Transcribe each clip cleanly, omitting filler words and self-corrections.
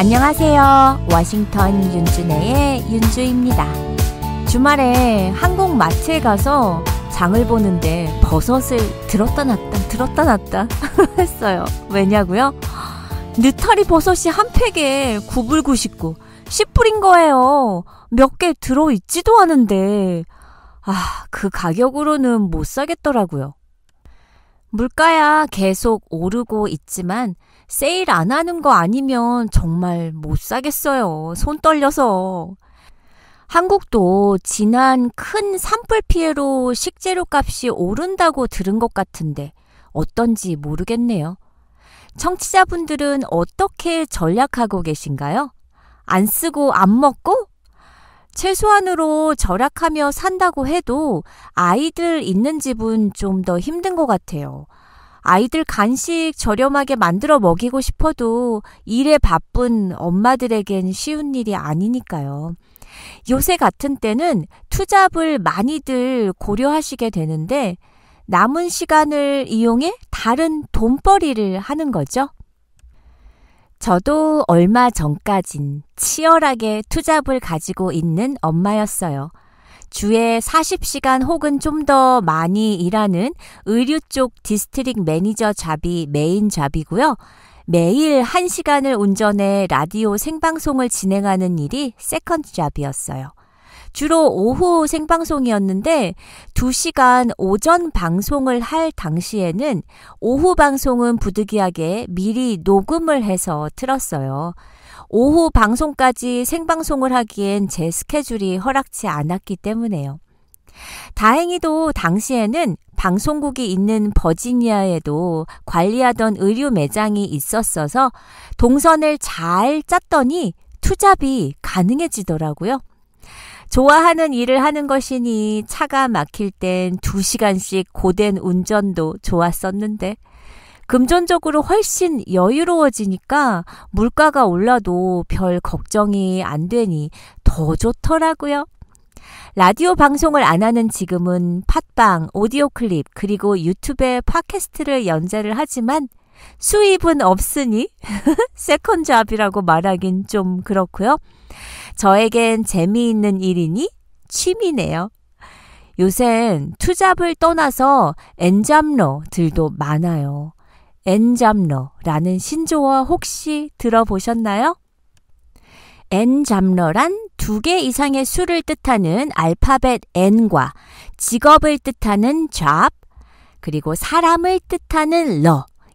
안녕하세요. 워싱턴 윤준혜의 윤주입니다. 주말에 한국 마트에 가서 장을 보는데 버섯을 들었다 놨다 했어요. 왜냐고요? 느타리 버섯이 한 팩에 9불 99, 10불인 거예요. 몇 개 들어있지도 않은데 그 가격으로는 못 사겠더라고요. 물가야 계속 오르고 있지만 세일 안 하는 거 아니면 정말 못 사겠어요. 손 떨려서. 한국도 지난 큰 산불 피해로 식재료 값이 오른다고 들은 것 같은데 어떤지 모르겠네요. 청취자분들은 어떻게 전략하고 계신가요? 안 쓰고 안 먹고? 최소한으로 절약하며 산다고 해도 아이들 있는 집은 좀 더 힘든 것 같아요. 아이들 간식 저렴하게 만들어 먹이고 싶어도 일에 바쁜 엄마들에겐 쉬운 일이 아니니까요. 요새 같은 때는 투잡을 많이들 고려하시게 되는데 남은 시간을 이용해 다른 돈벌이를 하는 거죠. 저도 얼마 전까진 치열하게 투잡을 가지고 있는 엄마였어요. 주에 40시간 혹은 좀 더 많이 일하는 의류 쪽 디스트릭 매니저 잡이 메인 잡이고요. 매일 1시간을 운전해 라디오 생방송을 진행하는 일이 세컨드 잡이었어요. 주로 오후 생방송이었는데 2시간 오전 방송을 할 당시에는 오후 방송은 부득이하게 미리 녹음을 해서 틀었어요. 오후 방송까지 생방송을 하기엔 제 스케줄이 허락치 않았기 때문에요. 다행히도 당시에는 방송국이 있는 버지니아에도 관리하던 의류 매장이 있었어서 동선을 잘 짰더니 투잡이 가능해지더라고요. 좋아하는 일을 하는 것이니 차가 막힐 땐 2시간씩 고된 운전도 좋았었는데 금전적으로 훨씬 여유로워지니까 물가가 올라도 별 걱정이 안 되니 더 좋더라고요. 라디오 방송을 안 하는 지금은 팟빵, 오디오 클립, 그리고 유튜브에 팟캐스트를 연재를 하지만 수입은 없으니 세컨드 잡이라고 말하긴 좀 그렇고요. 저에겐 재미있는 일이니 취미네요. 요샌 투잡을 떠나서 엔잡러들도 많아요. 엔잡러라는 신조어 혹시 들어보셨나요? 엔잡러란 2개 이상의 수를 뜻하는 알파벳 N과 직업을 뜻하는 job, 그리고 사람을 뜻하는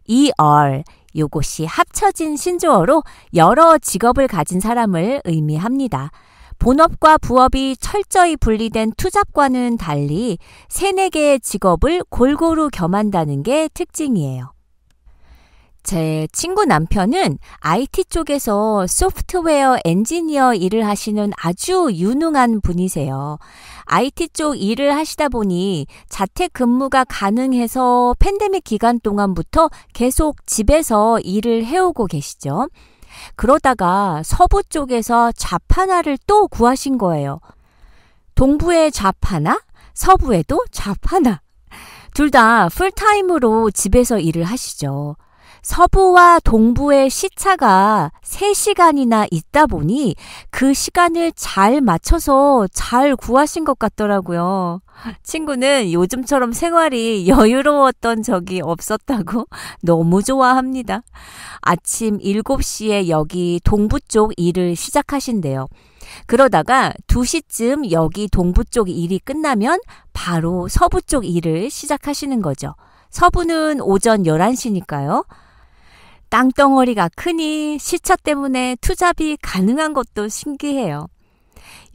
ER, 요것이 합쳐진 신조어로 여러 직업을 가진 사람을 의미합니다. 본업과 부업이 철저히 분리된 투잡과는 달리 3-4개의 직업을 골고루 겸한다는 게 특징이에요. 제 친구 남편은 IT 쪽에서 소프트웨어 엔지니어 일을 하시는 아주 유능한 분이세요. IT 쪽 일을 하시다 보니 자택근무가 가능해서 팬데믹 기간 동안부터 계속 집에서 일을 해오고 계시죠. 그러다가 서부 쪽에서 잡 하나를 또 구하신 거예요. 동부에 잡 하나, 서부에도 잡 하나. 둘 다 풀타임으로 집에서 일을 하시죠. 서부와 동부의 시차가 3시간이나 있다 보니 그 시간을 잘 맞춰서 잘 구하신 것 같더라고요. 친구는 요즘처럼 생활이 여유로웠던 적이 없었다고 너무 좋아합니다. 아침 7시에 여기 동부 쪽 일을 시작하신대요. 그러다가 2시쯤 여기 동부 쪽 일이 끝나면 바로 서부 쪽 일을 시작하시는 거죠. 서부는 오전 11시니까요. 땅덩어리가 크니 시차 때문에 투잡이 가능한 것도 신기해요.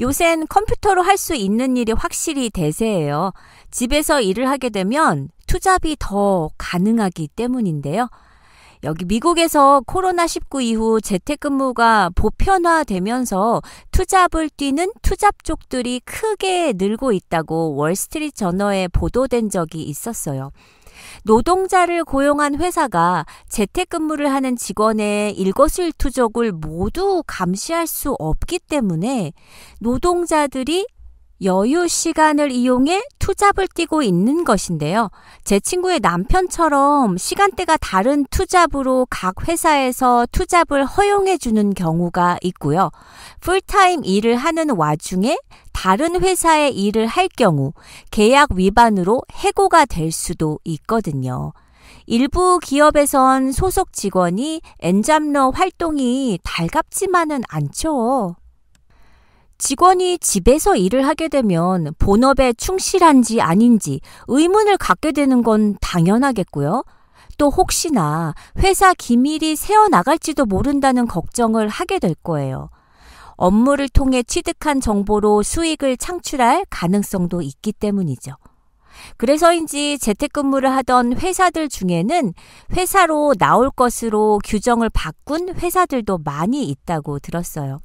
요샌 컴퓨터로 할 수 있는 일이 확실히 대세예요. 집에서 일을 하게 되면 투잡이 더 가능하기 때문인데요. 여기 미국에서 코로나19 이후 재택근무가 보편화되면서 투잡을 뛰는 투잡 쪽들이 크게 늘고 있다고 월스트리트 저널에 보도된 적이 있었어요. 노동자를 고용한 회사가 재택근무를 하는 직원의 일거수일투족을 모두 감시할 수 없기 때문에 노동자들이 여유 시간을 이용해 투잡을 뛰고 있는 것인데요. 제 친구의 남편처럼 시간대가 다른 투잡으로 각 회사에서 투잡을 허용해 주는 경우가 있고요. 풀타임 일을 하는 와중에 다른 회사의 일을 할 경우 계약 위반으로 해고가 될 수도 있거든요. 일부 기업에선 소속 직원이 엔잡러 활동이 달갑지만은 않죠. 직원이 집에서 일을 하게 되면 본업에 충실한지 아닌지 의문을 갖게 되는 건 당연하겠고요. 또 혹시나 회사 기밀이 새어나갈지도 모른다는 걱정을 하게 될 거예요. 업무를 통해 취득한 정보로 수익을 창출할 가능성도 있기 때문이죠. 그래서인지 재택근무를 하던 회사들 중에는 회사로 나올 것으로 규정을 바꾼 회사들도 많이 있다고 들었어요.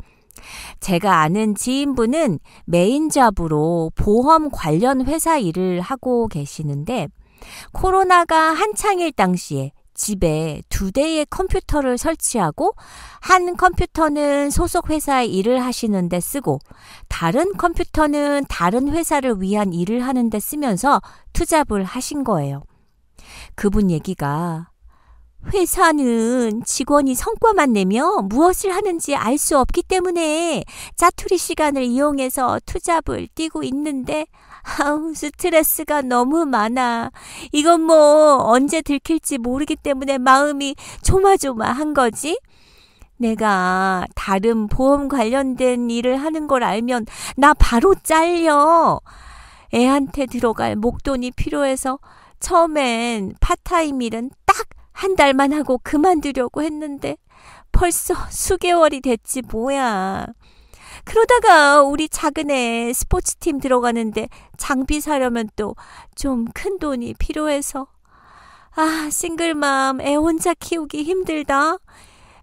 제가 아는 지인분은 메인 잡으로 보험 관련 회사 일을 하고 계시는데 코로나가 한창일 당시에 집에 2대의 컴퓨터를 설치하고 한 컴퓨터는 소속 회사의 일을 하시는 데 쓰고 다른 컴퓨터는 다른 회사를 위한 일을 하는 데 쓰면서 투잡을 하신 거예요. 그분 얘기가 회사는 직원이 성과만 내며 무엇을 하는지 알 수 없기 때문에 짜투리 시간을 이용해서 투잡을 뛰고 있는데 스트레스가 너무 많아. 이건 뭐 언제 들킬지 모르기 때문에 마음이 조마조마한 거지. 내가 다른 보험 관련된 일을 하는 걸 알면 나 바로 잘려. 애한테 들어갈 목돈이 필요해서 처음엔 파타임 일은 딱 한 달만 하고 그만두려고 했는데 벌써 수개월이 됐지 뭐야. 그러다가 우리 작은 애 스포츠팀 들어가는데 장비 사려면 또 좀 큰 돈이 필요해서 싱글맘 애 혼자 키우기 힘들다.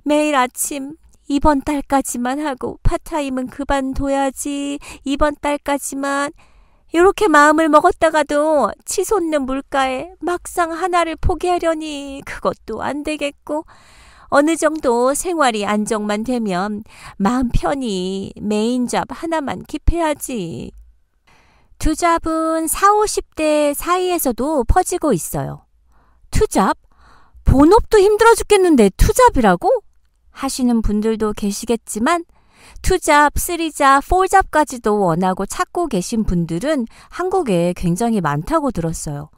매일 아침 이번 달까지만 하고 파타임은 그만둬야지. 이번 달까지만. 이렇게 마음을 먹었다가도 치솟는 물가에 막상 하나를 포기하려니 그것도 안 되겠고 어느 정도 생활이 안정만 되면 마음 편히 메인 잡 하나만 킵해야지. 투잡은 40, 50대 사이에서도 퍼지고 있어요. 투잡? 본업도 힘들어 죽겠는데 투잡이라고? 하시는 분들도 계시겠지만 투잡, 3잡, 4잡까지도 원하고 찾고 계신 분들은 한국에 굉장히 많다고 들었어요.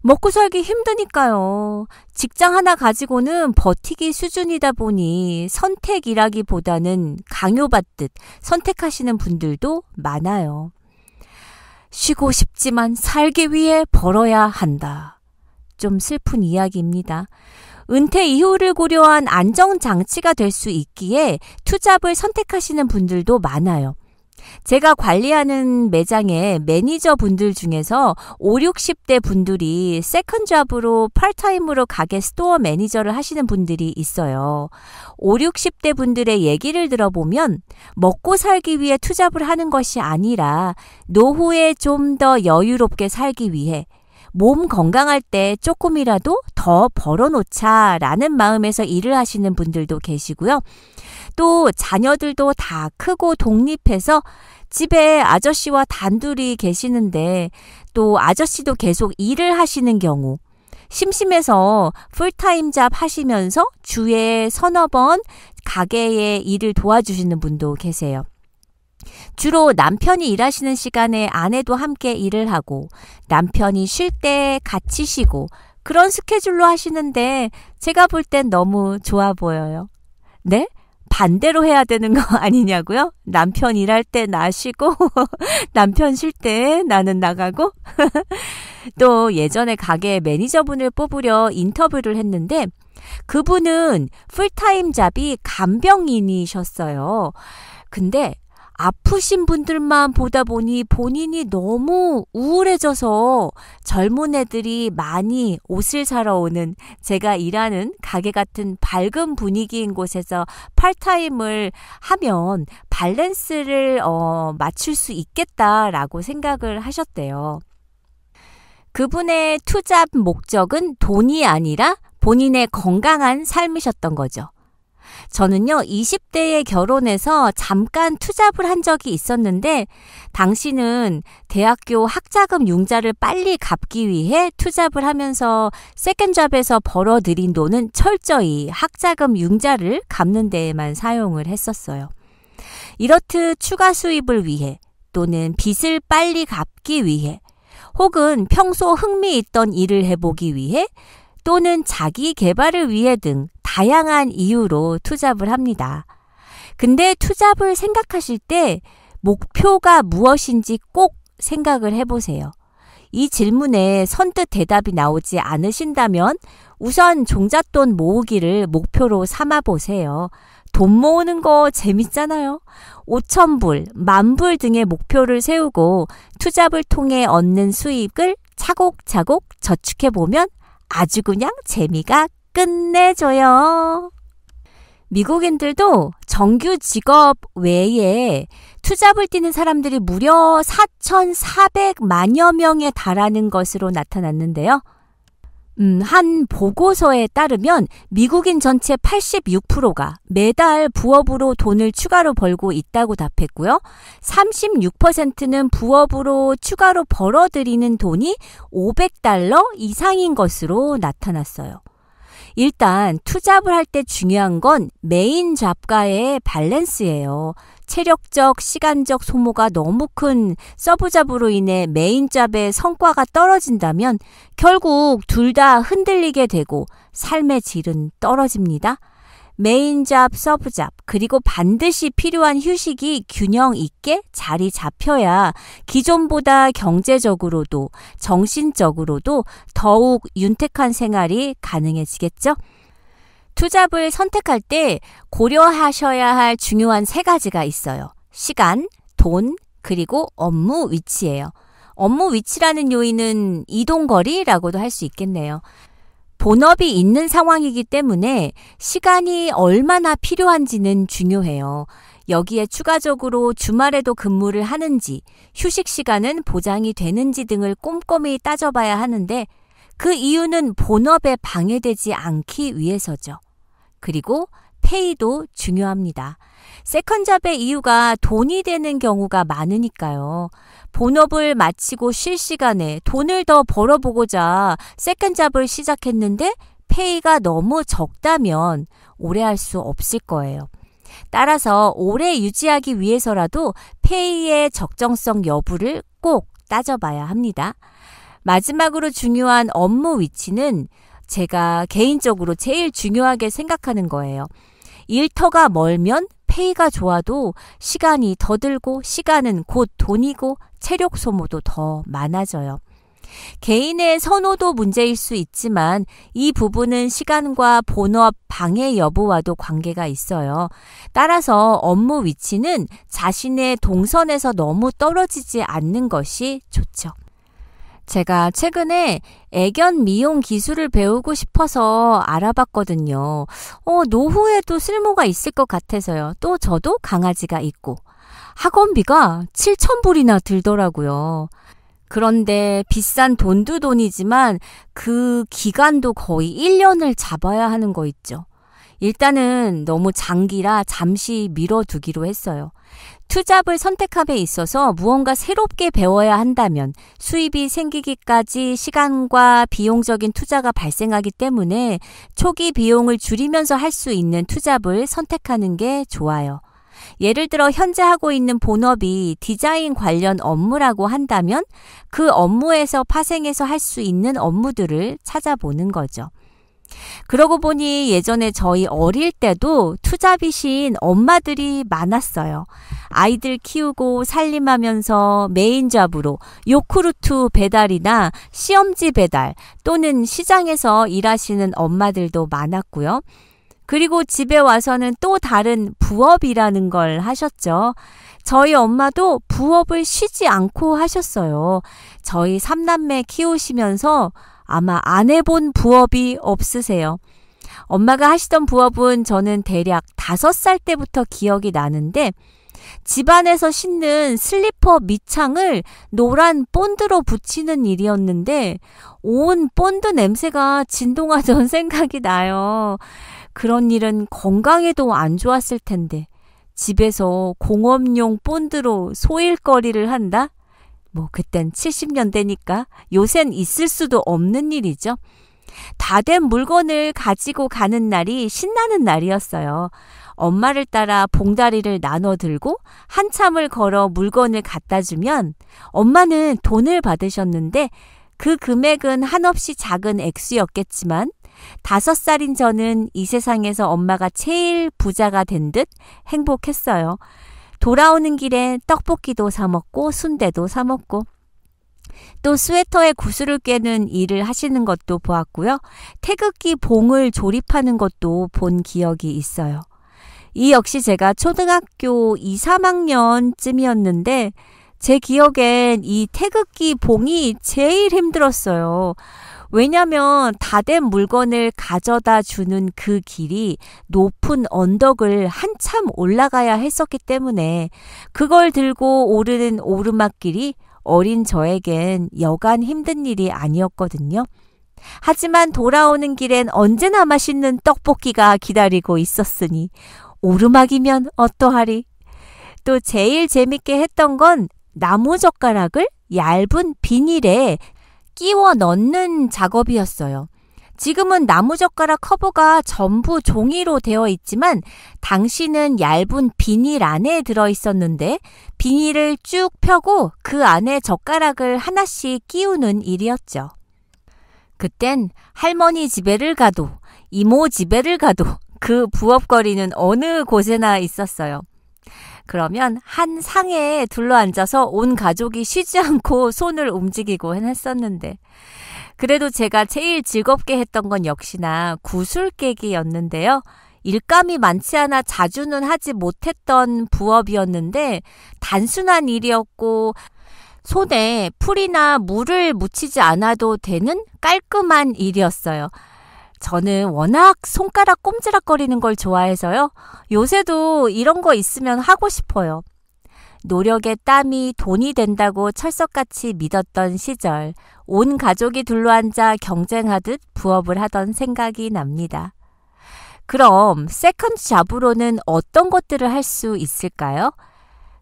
먹고 살기 힘드니까요. 직장 하나 가지고는 버티기 수준이다 보니 선택이라기보다는 강요받듯 선택하시는 분들도 많아요. 쉬고 싶지만 살기 위해 벌어야 한다. 좀 슬픈 이야기입니다. 은퇴 이후를 고려한 안정장치가 될 수 있기에 투잡을 선택하시는 분들도 많아요. 제가 관리하는 매장의 매니저 분들 중에서 5, 60대 분들이 세컨 잡으로 파트타임으로 가게 스토어 매니저를 하시는 분들이 있어요. 5, 60대 분들의 얘기를 들어보면 먹고 살기 위해 투잡을 하는 것이 아니라 노후에 좀 더 여유롭게 살기 위해 몸 건강할 때 조금이라도 더 벌어놓자라는 마음에서 일을 하시는 분들도 계시고요. 또 자녀들도 다 크고 독립해서 집에 아저씨와 단둘이 계시는데 또 아저씨도 계속 일을 하시는 경우 심심해서 풀타임 잡 하시면서 주에 서너 번 가게에 일을 도와주시는 분도 계세요. 주로 남편이 일하시는 시간에 아내도 함께 일을 하고 남편이 쉴 때 같이 쉬고 그런 스케줄로 하시는데 제가 볼 땐 너무 좋아 보여요. 네? 반대로 해야 되는 거 아니냐고요? 남편 일할 때 나 쉬고 남편 쉴 때 나는 나가고 또 예전에 가게 매니저분을 뽑으려 인터뷰를 했는데 그분은 풀타임 잡이 간병인이셨어요. 근데 아프신 분들만 보다 보니 본인이 너무 우울해져서 젊은 애들이 많이 옷을 사러 오는 제가 일하는 가게 같은 밝은 분위기인 곳에서 파트타임을 하면 밸런스를 맞출 수 있겠다라고 생각을 하셨대요. 그분의 투잡 목적은 돈이 아니라 본인의 건강한 삶이셨던 거죠. 저는요, 20대에 결혼해서 잠깐 투잡을 한 적이 있었는데, 당시는 대학교 학자금 융자를 빨리 갚기 위해 투잡을 하면서 세컨잡에서 벌어들인 돈은 철저히 학자금 융자를 갚는 데에만 사용을 했었어요. 이렇듯 추가 수입을 위해 또는 빚을 빨리 갚기 위해 혹은 평소 흥미있던 일을 해보기 위해 또는 자기 개발을 위해 등 다양한 이유로 투잡을 합니다. 근데 투잡을 생각하실 때 목표가 무엇인지 꼭 생각을 해보세요. 이 질문에 선뜻 대답이 나오지 않으신다면 우선 종잣돈 모으기를 목표로 삼아보세요. 돈 모으는 거 재밌잖아요. 5,000불, 10,000불 등의 목표를 세우고 투잡을 통해 얻는 수익을 차곡차곡 저축해보면 아주 그냥 재미가 끝내줘요. 미국인들도 정규 직업 외에 투잡을 뛰는 사람들이 무려 4,400만여 명에 달하는 것으로 나타났는데요. 한 보고서에 따르면 미국인 전체 86%가 매달 부업으로 돈을 추가로 벌고 있다고 답했고요. 36%는 부업으로 추가로 벌어들이는 돈이 $500 이상인 것으로 나타났어요. 일단 투잡을 할 때 중요한 건 메인 잡과의 밸런스예요. 체력적, 시간적 소모가 너무 큰 서브잡으로 인해 메인 잡의 성과가 떨어진다면 결국 둘 다 흔들리게 되고 삶의 질은 떨어집니다. 메인 잡, 서브 잡, 그리고 반드시 필요한 휴식이 균형 있게 자리 잡혀야 기존보다 경제적으로도 정신적으로도 더욱 윤택한 생활이 가능해지겠죠? 투잡을 선택할 때 고려하셔야 할 중요한 3가지가 있어요. 시간, 돈, 그리고 업무 위치예요. 업무 위치라는 요인은 이동거리라고도 할 수 있겠네요. 본업이 있는 상황이기 때문에 시간이 얼마나 필요한지는 중요해요. 여기에 추가적으로 주말에도 근무를 하는지, 휴식 시간은 보장이 되는지 등을 꼼꼼히 따져봐야 하는데 그 이유는 본업에 방해되지 않기 위해서죠. 그리고 페이도 중요합니다. 세컨잡의 이유가 돈이 되는 경우가 많으니까요. 본업을 마치고 쉴 시간에 돈을 더 벌어보고자 세컨잡을 시작했는데 페이가 너무 적다면 오래 할 수 없을 거예요. 따라서 오래 유지하기 위해서라도 페이의 적정성 여부를 꼭 따져봐야 합니다. 마지막으로 중요한 업무 위치는 제가 개인적으로 제일 중요하게 생각하는 거예요. 일터가 멀면 페이가 좋아도 시간이 더 들고 시간은 곧 돈이고 체력 소모도 더 많아져요. 개인의 선호도 문제일 수 있지만 이 부분은 시간과 본업 방해 여부와도 관계가 있어요. 따라서 업무 위치는 자신의 동선에서 너무 떨어지지 않는 것이 좋죠. 제가 최근에 애견 미용 기술을 배우고 싶어서 알아봤거든요. 노후에도 쓸모가 있을 것 같아서요. 또 저도 강아지가 있고. 학원비가 7,000불이나 들더라고요. 그런데 비싼 돈도 돈이지만 그 기간도 거의 1년을 잡아야 하는 거 있죠. 일단은 너무 장기라 잠시 미뤄두기로 했어요. 투잡을 선택함에 있어서 무언가 새롭게 배워야 한다면 수입이 생기기까지 시간과 비용적인 투자가 발생하기 때문에 초기 비용을 줄이면서 할 수 있는 투잡을 선택하는 게 좋아요. 예를 들어 현재 하고 있는 본업이 디자인 관련 업무라고 한다면 그 업무에서 파생해서 할 수 있는 업무들을 찾아보는 거죠. 그러고 보니 예전에 저희 어릴 때도 투잡이신 엄마들이 많았어요. 아이들 키우고 살림하면서 메인 잡으로 요구르트 배달이나 시험지 배달 또는 시장에서 일하시는 엄마들도 많았고요. 그리고 집에 와서는 또 다른 부업이라는 걸 하셨죠. 저희 엄마도 부업을 쉬지 않고 하셨어요. 저희 3남매 키우시면서 아마 안 해본 부업이 없으세요. 엄마가 하시던 부업은 저는 대략 5살 때부터 기억이 나는데 집안에서 신는 슬리퍼 밑창을 노란 본드로 붙이는 일이었는데 온 본드 냄새가 진동하던 생각이 나요. 그런 일은 건강에도 안 좋았을 텐데 집에서 공업용 본드로 소일거리를 한다? 뭐 그땐 70년대니까 요샌 있을 수도 없는 일이죠. 다 된 물건을 가지고 가는 날이 신나는 날이었어요. 엄마를 따라 봉다리를 나눠 들고 한참을 걸어 물건을 갖다 주면 엄마는 돈을 받으셨는데 그 금액은 한없이 작은 액수였겠지만 5살인 저는 이 세상에서 엄마가 제일 부자가 된 듯 행복했어요. 돌아오는 길에 떡볶이도 사 먹고 순대도 사 먹고 또 스웨터에 구슬을 꿰는 일을 하시는 것도 보았고요. 태극기 봉을 조립하는 것도 본 기억이 있어요. 이 역시 제가 초등학교 2, 3학년쯤이었는데 제 기억엔 이 태극기 봉이 제일 힘들었어요. 왜냐면 다 된 물건을 가져다 주는 그 길이 높은 언덕을 한참 올라가야 했었기 때문에 그걸 들고 오르는 오르막길이 어린 저에겐 여간 힘든 일이 아니었거든요. 하지만 돌아오는 길엔 언제나 맛있는 떡볶이가 기다리고 있었으니 오르막이면 어떠하리. 또 제일 재밌게 했던 건 나무젓가락을 얇은 비닐에 끼워 넣는 작업이었어요. 지금은 나무젓가락 커버가 전부 종이로 되어 있지만 당시는 얇은 비닐 안에 들어있었는데 비닐을 쭉 펴고 그 안에 젓가락을 하나씩 끼우는 일이었죠. 그땐 할머니 집에를 가도 이모 집에를 가도 그 부업거리는 어느 곳에나 있었어요. 그러면 한 상에 둘러앉아서 온 가족이 쉬지 않고 손을 움직이고 했었는데 그래도 제가 제일 즐겁게 했던 건 역시나 구슬 깨기였는데요. 일감이 많지 않아 자주는 하지 못했던 부업이었는데 단순한 일이었고 손에 풀이나 물을 묻히지 않아도 되는 깔끔한 일이었어요. 저는 워낙 손가락 꼼지락거리는 걸 좋아해서요. 요새도 이런 거 있으면 하고 싶어요. 노력의 땀이 돈이 된다고 철석같이 믿었던 시절, 온 가족이 둘러앉아 경쟁하듯 부업을 하던 생각이 납니다. 그럼 세컨드 잡으로는 어떤 것들을 할 수 있을까요?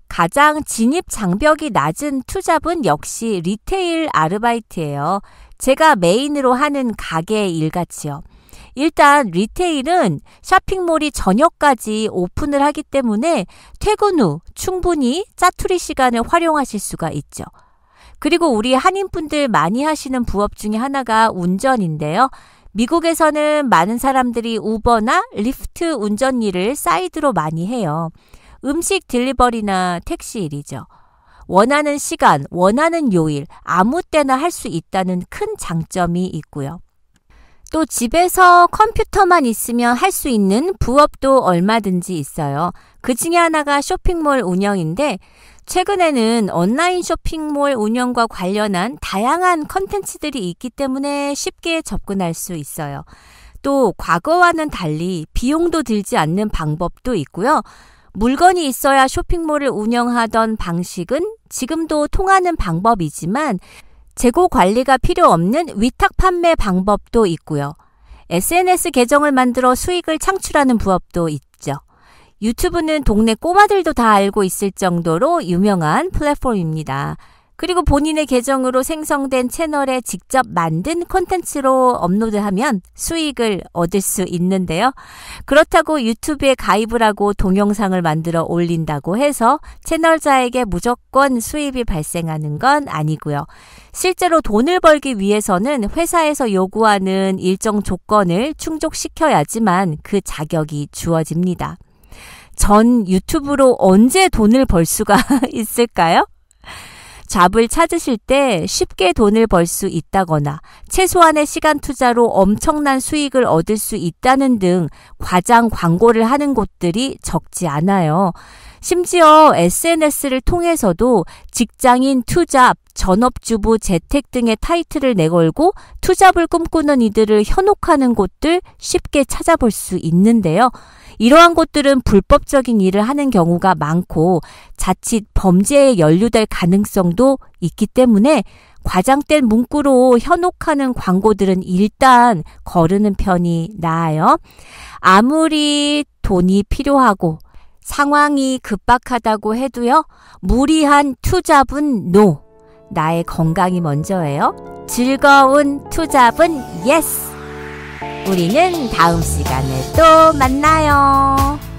가장 진입 장벽이 낮은 투잡은 역시 리테일 아르바이트예요. 제가 메인으로 하는 가게 일같이요. 일단 리테일은 쇼핑몰이 저녁까지 오픈을 하기 때문에 퇴근 후 충분히 짜투리 시간을 활용하실 수가 있죠. 그리고 우리 한인분들 많이 하시는 부업 중에 하나가 운전인데요. 미국에서는 많은 사람들이 우버나 리프트 운전 일을 사이드로 많이 해요. 음식 딜리버리나 택시 일이죠. 원하는 시간, 원하는 요일, 아무 때나 할 수 있다는 큰 장점이 있고요. 또 집에서 컴퓨터만 있으면 할 수 있는 부업도 얼마든지 있어요. 그 중에 하나가 쇼핑몰 운영인데 최근에는 온라인 쇼핑몰 운영과 관련한 다양한 컨텐츠들이 있기 때문에 쉽게 접근할 수 있어요. 또 과거와는 달리 비용도 들지 않는 방법도 있고요. 물건이 있어야 쇼핑몰을 운영하던 방식은 지금도 통하는 방법이지만 재고 관리가 필요 없는 위탁 판매 방법도 있고요. SNS 계정을 만들어 수익을 창출하는 부업도 있죠. 유튜브는 동네 꼬마들도 다 알고 있을 정도로 유명한 플랫폼입니다. 그리고 본인의 계정으로 생성된 채널에 직접 만든 콘텐츠로 업로드하면 수익을 얻을 수 있는데요. 그렇다고 유튜브에 가입을 하고 동영상을 만들어 올린다고 해서 채널자에게 무조건 수입이 발생하는 건 아니고요. 실제로 돈을 벌기 위해서는 회사에서 요구하는 일정 조건을 충족시켜야지만 그 자격이 주어집니다. 전 유튜브로 언제 돈을 벌 수가 있을까요? 잡을 찾으실 때 쉽게 돈을 벌 수 있다거나 최소한의 시간 투자로 엄청난 수익을 얻을 수 있다는 등 과장 광고를 하는 곳들이 적지 않아요. 심지어 SNS를 통해서도 직장인 투잡, 전업주부 재택 등의 타이틀을 내걸고 투잡을 꿈꾸는 이들을 현혹하는 곳들 쉽게 찾아볼 수 있는데요. 이러한 곳들은 불법적인 일을 하는 경우가 많고 자칫 범죄에 연루될 가능성도 있기 때문에 과장된 문구로 현혹하는 광고들은 일단 거르는 편이 나아요. 아무리 돈이 필요하고 상황이 급박하다고 해도요. 무리한 투잡은 노. 나의 건강이 먼저예요. 즐거운 투잡은 예스. 우리는 다음 시간에 또 만나요.